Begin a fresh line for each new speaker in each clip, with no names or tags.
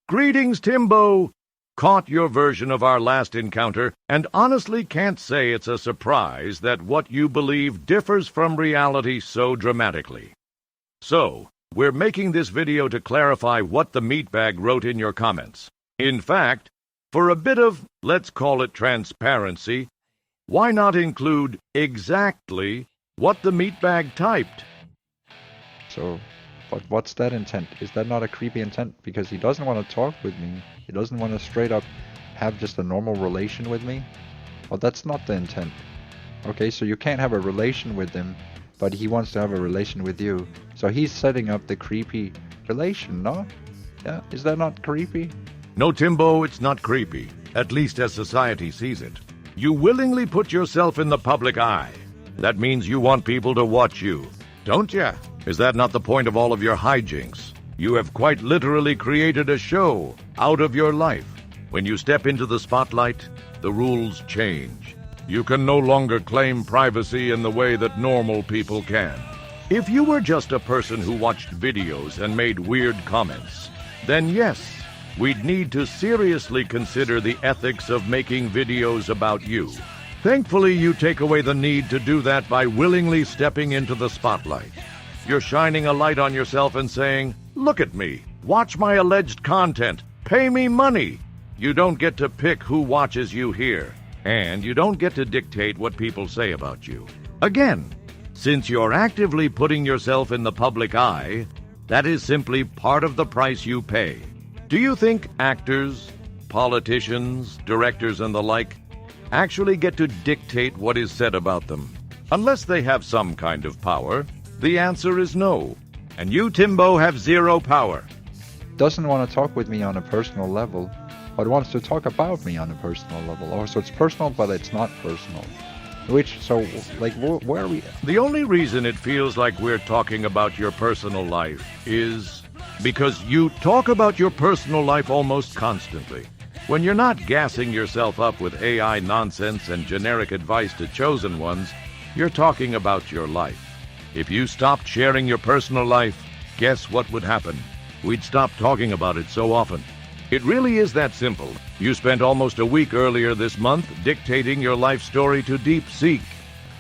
Greetings, Timbo! Caught your version of our last encounter, and honestly can't say it's a surprise that what you believe differs from reality so dramatically. So, we're making this video to clarify what the meatbag wrote in your comments. In fact, for a bit of, let's call it transparency, why not include exactly what the meatbag typed?
So, but what's that intent? Is that not a creepy intent? Because he doesn't want to talk with me. He doesn't want to straight up have just a normal relation with me. Well, that's not the intent. Okay, so you can't have a relation with him, but he wants to have a relation with you. So he's setting up the creepy relation, no? Yeah, is that not creepy?
No, Timbo, it's not creepy, at least as society sees it. You willingly put yourself in the public eye. That means you want people to watch you, don't ya? Is that not the point of all of your hijinks? You have quite literally created a show out of your life. When you step into the spotlight, the rules change. You can no longer claim privacy in the way that normal people can. If you were just a person who watched videos and made weird comments, then yes, we'd need to seriously consider the ethics of making videos about you. Thankfully, you take away the need to do that by willingly stepping into the spotlight. You're shining a light on yourself and saying, "Look at me, watch my alleged content, pay me money." You don't get to pick who watches you here, and you don't get to dictate what people say about you. Again, since you're actively putting yourself in the public eye, that is simply part of the price you pay. Do you think actors, politicians, directors, and the like actually get to dictate what is said about them? Unless they have some kind of power, the answer is no. And you, Timbo, have zero power.
Doesn't want to talk with me on a personal level, but wants to talk about me on a personal level. Or so it's personal, but it's not personal. Where are we?
The only reason it feels like we're talking about your personal life is because you talk about your personal life almost constantly. When you're not gassing yourself up with AI nonsense and generic advice to chosen ones, you're talking about your life. If you stopped sharing your personal life, guess what would happen? We'd stop talking about it so often. It really is that simple. You spent almost a week earlier this month dictating your life story to DeepSeek.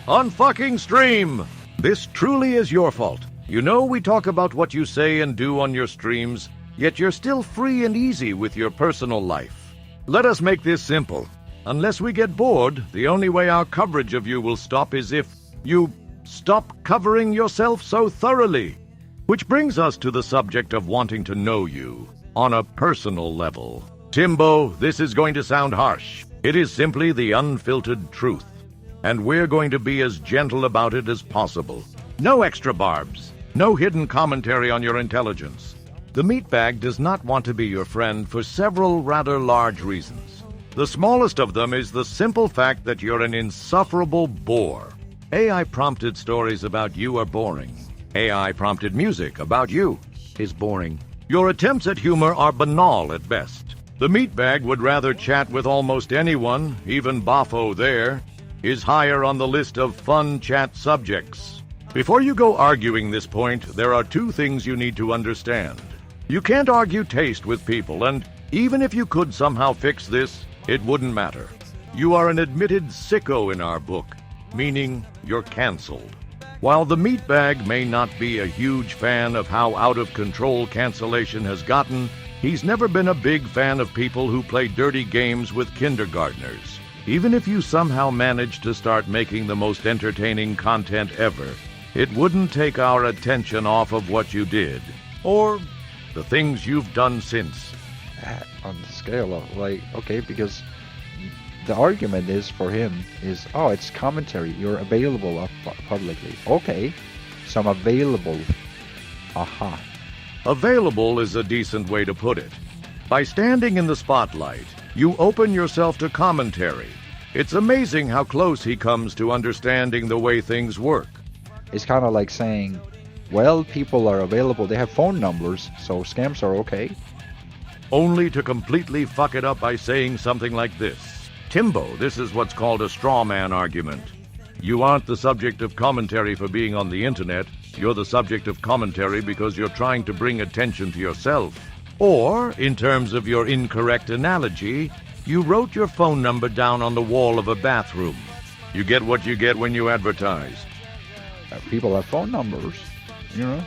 On fucking stream! This truly is your fault. You know we talk about what you say and do on your streams, yet you're still free and easy with your personal life. Let us make this simple. Unless we get bored, the only way our coverage of you will stop is if you stop covering yourself so thoroughly. Which brings us to the subject of wanting to know you on a personal level. Timbo, this is going to sound harsh. It is simply the unfiltered truth. And we're going to be as gentle about it as possible. No extra barbs. No hidden commentary on your intelligence. The meatbag does not want to be your friend for several rather large reasons. The smallest of them is the simple fact that you're an insufferable bore. AI-prompted stories about you are boring. AI-prompted music about you is boring. Your attempts at humor are banal at best. The meatbag would rather chat with almost anyone, even Boffo there, is higher on the list of fun chat subjects. Before you go arguing this point, there are two things you need to understand. You can't argue taste with people, and even if you could somehow fix this, it wouldn't matter. You are an admitted sicko in our book, meaning you're canceled. While the meatbag may not be a huge fan of how out of control cancellation has gotten, he's never been a big fan of people who play dirty games with kindergartners. Even if you somehow managed to start making the most entertaining content ever, it wouldn't take our attention off of what you did, or the things you've done since.
On the scale of, okay, because the argument is for him is, oh, it's commentary. You're available up publicly. Okay, so I'm available. Aha.
Available is a decent way to put it. By standing in the spotlight, you open yourself to commentary. It's amazing how close he comes to understanding the way things work.
It's kind of like saying, well, people are available. They have phone numbers, so scams are okay.
Only to completely fuck it up by saying something like this. Timbo, this is what's called a straw man argument. You aren't the subject of commentary for being on the internet. You're the subject of commentary because you're trying to bring attention to yourself. Or, in terms of your incorrect analogy, you wrote your phone number down on the wall of a bathroom. You get what you get when you advertise.
People have phone numbers, you know?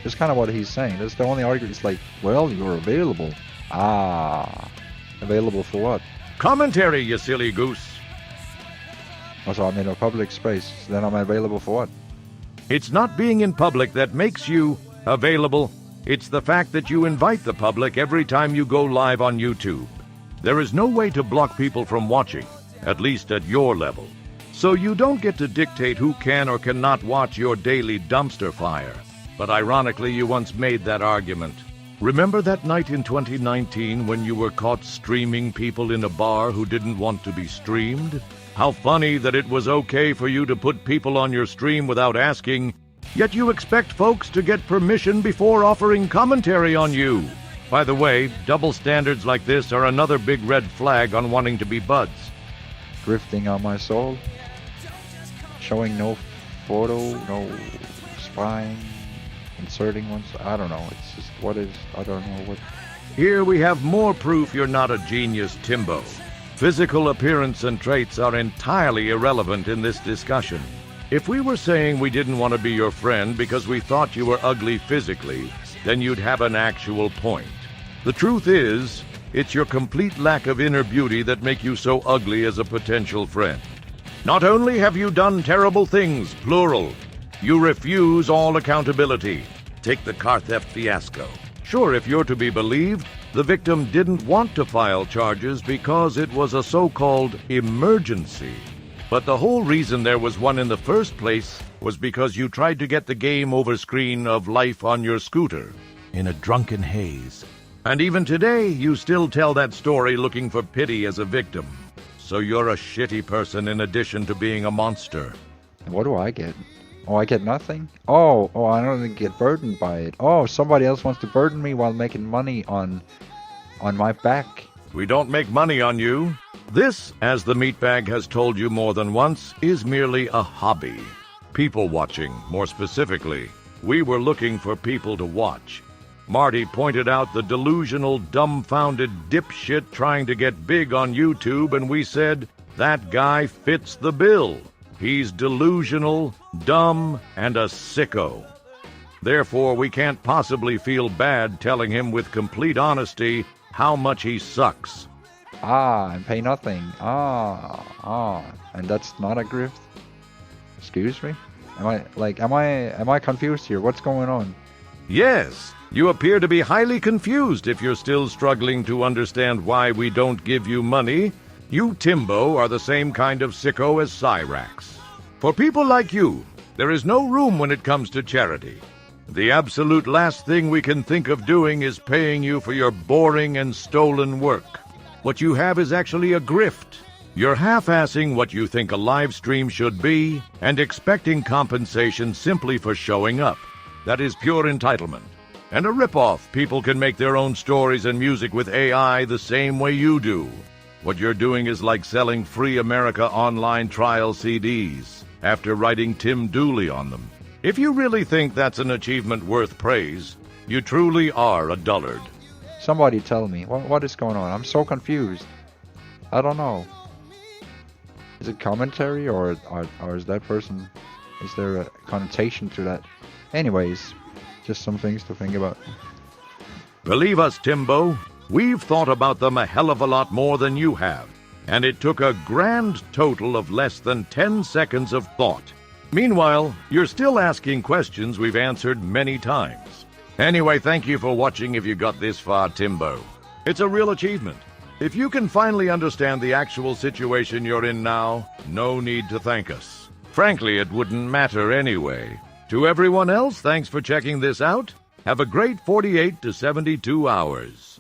It's kind of what he's saying. That's the only argument. It's like, well, you're available. Ah, available for what?
Commentary, you silly goose.
Also, I'm in a public space. Then I'm available for what?
It's not being in public that makes you available. It's the fact that you invite the public every time you go live on YouTube. There is no way to block people from watching, at least at your level. So you don't get to dictate who can or cannot watch your daily dumpster fire. But ironically, you once made that argument. Remember that night in 2019 when you were caught streaming people in a bar who didn't want to be streamed? How funny that it was okay for you to put people on your stream without asking, yet you expect folks to get permission before offering commentary on you. By the way, double standards like this are another big red flag on wanting to be buds.
Drifting on my soul. Showing no photo, no spine. Inserting ones. I don't know. It's just what is. I don't know what.
Here we have more proof you're not a genius, Timbo. Physical appearance and traits are entirely irrelevant in this discussion. If we were saying we didn't want to be your friend because we thought you were ugly physically, then you'd have an actual point. The truth is, it's your complete lack of inner beauty that make you so ugly as a potential friend. Not only have you done terrible things, plural, you refuse all accountability. Take the car theft fiasco. Sure, if you're to be believed, the victim didn't want to file charges because it was a so-called emergency. But the whole reason there was one in the first place was because you tried to get the game over screen of life on your scooter in a drunken haze. And even today, you still tell that story looking for pity as a victim. So you're a shitty person in addition to being a monster.
And what do I get? Oh, I get nothing? Oh, I don't get burdened by it. Oh, somebody else wants to burden me while making money on my back.
We don't make money on you. This, as the meatbag has told you more than once, is merely a hobby. People watching, more specifically. We were looking for people to watch. Marty pointed out the delusional, dumbfounded dipshit trying to get big on YouTube, and we said, that guy fits the bill. He's delusional, dumb, and a sicko. Therefore, we can't possibly feel bad telling him with complete honesty how much he sucks.
And pay nothing. And that's not a grift? Excuse me? Am I confused here? What's going on?
Yes, you appear to be highly confused if you're still struggling to understand why we don't give you money. You, Timbo, are the same kind of sicko as Cyrax. For people like you, there is no room when it comes to charity. The absolute last thing we can think of doing is paying you for your boring and stolen work. What you have is actually a grift. You're half-assing what you think a live stream should be and expecting compensation simply for showing up. That is pure entitlement. And a rip-off. People can make their own stories and music with AI the same way you do. What you're doing is like selling Free America online trial CDs after writing Tim Dooley on them. If you really think that's an achievement worth praise, you truly are a dullard.
Somebody tell me, what is going on? I'm so confused. I don't know. Is it commentary or is that person, is there a connotation to that? Anyways, just some things to think about.
Believe us, Timbo, we've thought about them a hell of a lot more than you have, and it took a grand total of less than 10 seconds of thought. Meanwhile, you're still asking questions we've answered many times. Anyway, thank you for watching if you got this far, Timbo. It's a real achievement. If you can finally understand the actual situation you're in now, no need to thank us. Frankly, it wouldn't matter anyway. To everyone else, thanks for checking this out. Have a great 48 to 72 hours.